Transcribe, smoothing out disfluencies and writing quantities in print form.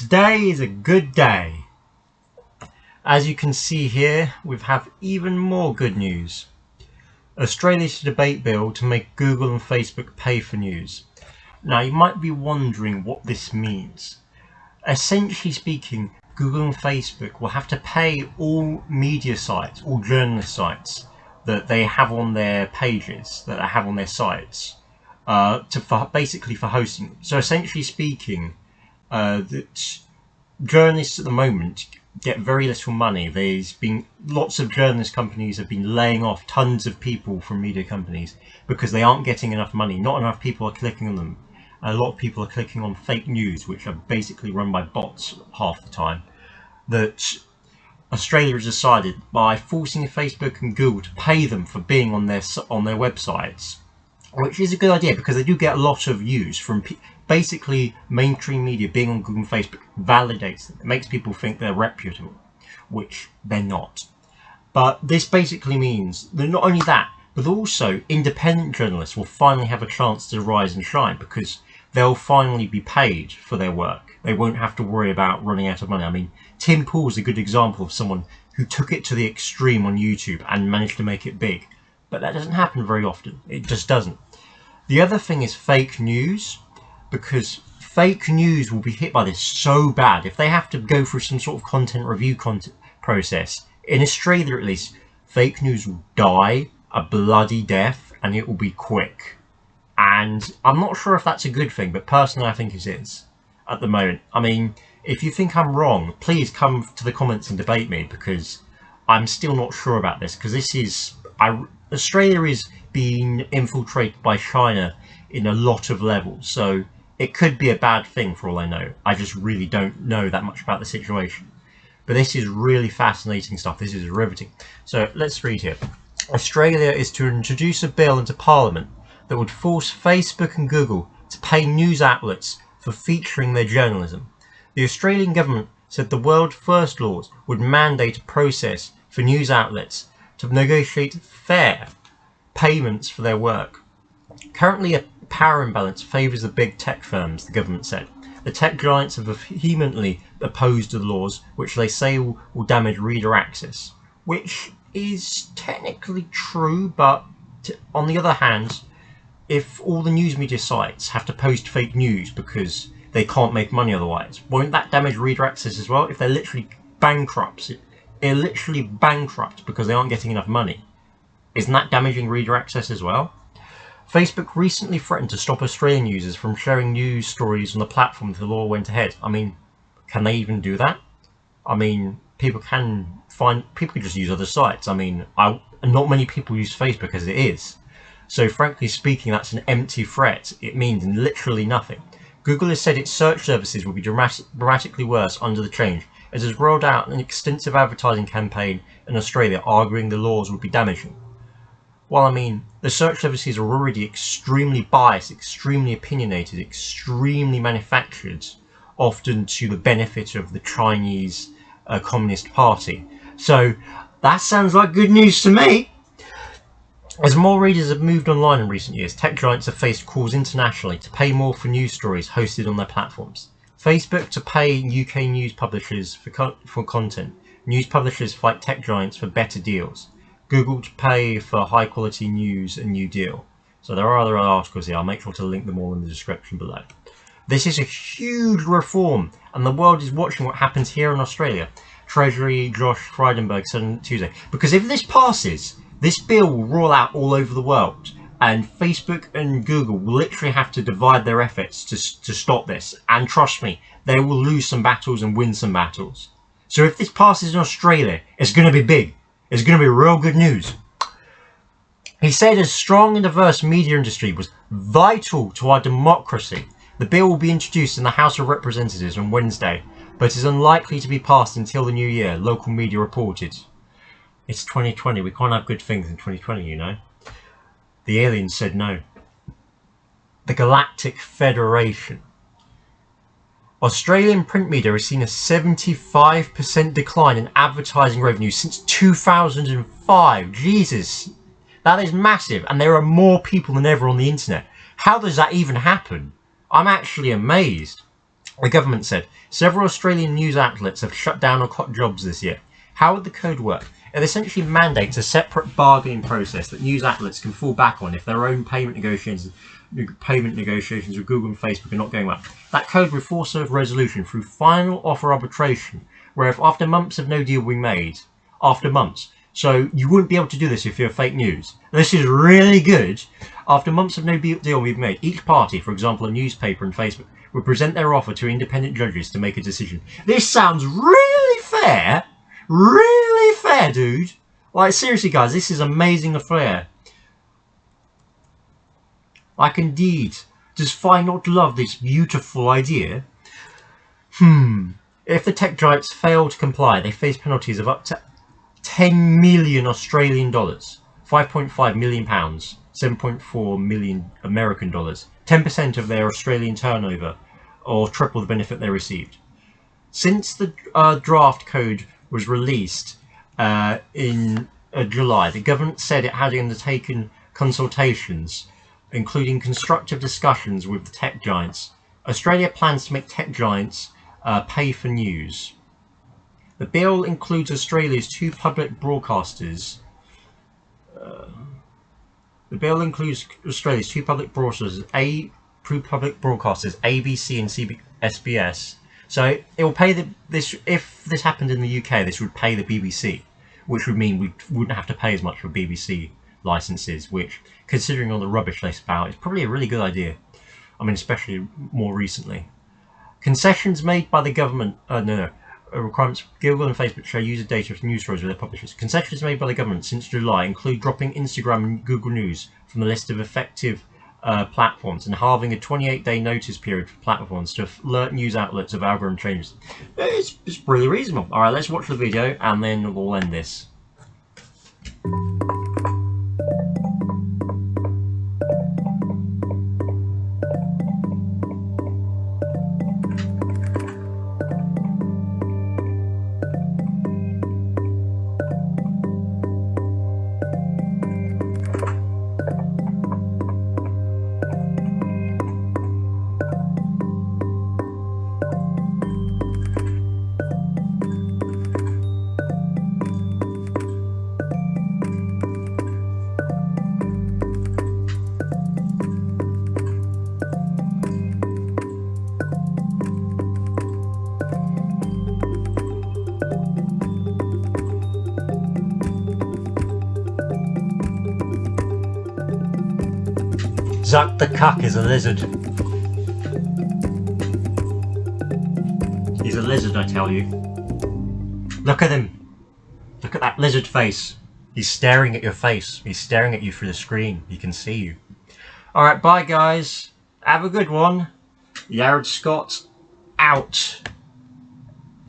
Today is a good day. As you can see here, we have even more good news. Australia's debate bill to make Google and Facebook pay for news. Now you might be wondering what this means. Essentially speaking, Google and Facebook will have to pay all media sites, all journalist sites that they have on their pages, that they have on their sites, basically for hosting. So essentially speaking, that journalists at the moment get very little money. There's been lots of journalist companies have been laying off tons of people from media companies because they aren't getting enough money. Not enough people are clicking on them. A lot of people are clicking on fake news, which are basically run by bots half the time. That Australia has decided by forcing Facebook and Google to pay them for being on their websites, which is a good idea because they do get a lot of views from basically mainstream media. Being on Google and Facebook validates them. It makes people think they're reputable, which they're not. But this basically means that not only that, but also independent journalists will finally have a chance to rise and shine because they'll finally be paid for their work. They won't have to worry about running out of money. I mean, Tim Pool's a good example of someone who took it to the extreme on YouTube and managed to make it big. But that doesn't happen very often. It just doesn't. The other thing is fake news, because fake news will be hit by this so bad. If they have to go through some sort of content review process, in Australia at least, fake news will die a bloody death and it will be quick. And I'm not sure if that's a good thing, but personally I think it is at the moment. I mean, if you think I'm wrong, please come to the comments and debate me, because I'm still not sure about this, because this is... Australia is being infiltrated by China in a lot of levels, so it could be a bad thing for all I know. I just really don't know that much about the situation. But this is really fascinating stuff. This is riveting. So let's read here. Australia is to introduce a bill into Parliament that would force Facebook and Google to pay news outlets for featuring their journalism. The Australian government said the World First laws would mandate a process for news outlets to negotiate fair payments for their work. Currently, a power imbalance favours the big tech firms, the government said. The tech giants have vehemently opposed the laws, which they say will damage reader access, which is technically true, but on the other hand, if all the news media sites have to post fake news because they can't make money otherwise, won't that damage reader access as well? If they're literally bankrupt, because they aren't getting enough money, isn't that damaging reader access as well? Facebook recently threatened to stop Australian users from sharing news stories on the platform if the law went ahead. I mean, can they even do that? I mean, people can just use other sites. I mean, not many people use Facebook as it is. So frankly speaking, that's an empty threat. It means literally nothing. Google has said its search services will be dramatically worse under the change. It has rolled out an extensive advertising campaign in Australia arguing the laws would be damaging. Well, I mean, the search services are already extremely biased, extremely opinionated, extremely manufactured, often to the benefit of the Chinese Communist Party. So that sounds like good news to me. As more readers have moved online in recent years, tech giants have faced calls internationally to pay more for news stories hosted on their platforms. Facebook to pay UK news publishers for content. News publishers fight tech giants for better deals. Google to pay for high quality news and New Deal. So there are other articles here. I'll make sure to link them all in the description below. This is a huge reform, and the world is watching what happens here in Australia. Treasury Josh Frydenberg said on Tuesday, because if this passes, this bill will roll out all over the world, and Facebook and Google will literally have to divide their efforts to stop this. And trust me, they will lose some battles and win some battles. So if this passes in Australia, it's going to be big. It's going to be real good news. He said a strong and diverse media industry was vital to our democracy. The bill will be introduced in the House of Representatives on Wednesday, but is unlikely to be passed until the new year, local media reported. It's 2020, we can't have good things in 2020, you know. The aliens said no. The Galactic Federation. Australian print media has seen a 75% decline in advertising revenue since 2005. Jesus, that is massive, and there are more people than ever on the internet. How does that even happen? I'm actually amazed. The government said several Australian news outlets have shut down or cut jobs this year. How would the code work? It essentially mandates a separate bargaining process that news outlets can fall back on if their own payment negotiations with Google and Facebook are not going well. That code would force a resolution through final offer arbitration, where if after months of no deal being made, after months, so you wouldn't be able to do this if you're fake news. This is really good. After months of no deal being made, each party, for example a newspaper and Facebook, would present their offer to independent judges to make a decision. This sounds really fair. Really fair, dude. Like, seriously, guys, this is amazing affair. Like, indeed. Does Fi not love this beautiful idea? If the tech giants fail to comply, they face penalties of up to 10 million Australian dollars, 5.5 million pounds, 7.4 million American dollars, 10% of their Australian turnover, or triple the benefit they received. Since the draft code was released in July, the government said it had undertaken consultations, including constructive discussions with the tech giants. Australia plans to make tech giants pay for news. The bill includes Australia's two public broadcasters. ABC and SBS. So it will pay this. If this happened in the UK, this would pay the BBC, which would mean we wouldn't have to pay as much for BBC licenses. Which, considering all the rubbish they spout, is probably a really good idea. I mean, especially more recently. Concessions made by the government. Requirements. Google and Facebook share user data for news stories with their publishers. Concessions made by the government since July include dropping Instagram and Google News from the list of effective platforms and halving a 28-day notice period for platforms to alert news outlets of algorithm changes. It's really reasonable. Alright, let's watch the video and then we'll end this. Zuck the cuck is a lizard. He's a lizard, I tell you. Look at him. Look at that lizard face. He's staring at your face. He's staring at you through the screen. He can see you. Alright, bye guys. Have a good one. Yared Scott out.